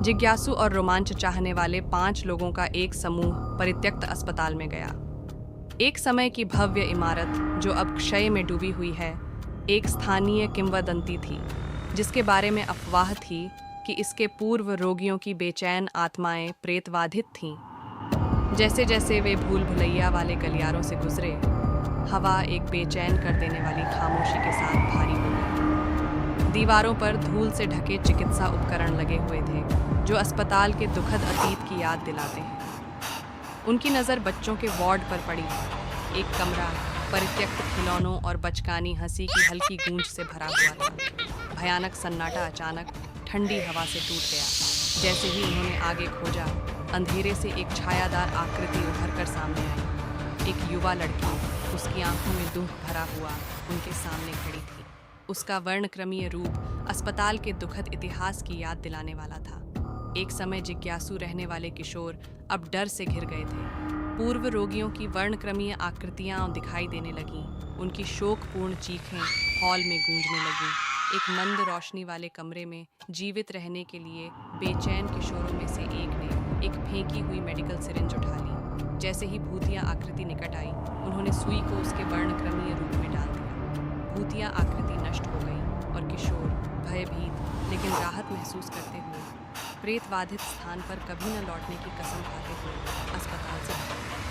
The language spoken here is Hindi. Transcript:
जिज्ञासु और रोमांच चाहने वाले 5 लोगों का एक समूह परित्यक्त अस्पताल में गया। एक समय की भव्य इमारत जो अब क्षय में डूबी हुई है, एक स्थानीय किंवदंती थी, जिसके बारे में अफवाह थी कि इसके पूर्व रोगियों की बेचैन आत्माएं प्रेतवाधित थीं। जैसे जैसे वे भूल भुलैया वाले गलियारों से गुजरे, हवा एक बेचैन कर देने वाली खामोशी के साथ भारी हो गई। दीवारों पर धूल से ढके चिकित्सा उपकरण लगे हुए थे, जो अस्पताल के दुखद अतीत की याद दिलाते हैं। उनकी नज़र बच्चों के वार्ड पर पड़ी। एक कमरा परित्यक्त खिलौनों और बचकानी हंसी की हल्की गूंज से भरा हुआ था। भयानक सन्नाटा अचानक ठंडी हवा से टूट गया। जैसे ही उन्होंने आगे खोजा, अंधेरे से एक छायादार आकृति उभर कर सामने आई। एक युवा लड़की, उसकी आंखों में दुख भरा हुआ, उनके सामने खड़ी थी। उसका वर्णक्रमीय रूप अस्पताल के दुखद इतिहास की याद दिलाने वाला था। एक समय जिज्ञासु रहने वाले किशोर अब डर से घिर गए थे। पूर्व रोगियों की वर्णक्रमीय आकृतियां दिखाई देने लगीं। उनकी शोकपूर्ण चीखें हॉल में गूंजने लगीं। एक मंद रोशनी वाले कमरे में जीवित रहने के लिए बेचैन किशोरों में से एक ने एक फेंकी हुई मेडिकल सिरिंज उठा ली। जैसे ही भूतिया आकृति निकट आई, उन्होंने सुई को उसके वर्णक्रमीय रूप में डाल दिया। भूतिया आकृति नष्ट हो गई और किशोर भयभीत लेकिन राहत महसूस करते हुए प्रेतवाधित स्थान पर कभी न लौटने की कसम खाते हुए अस्पताल से भागे।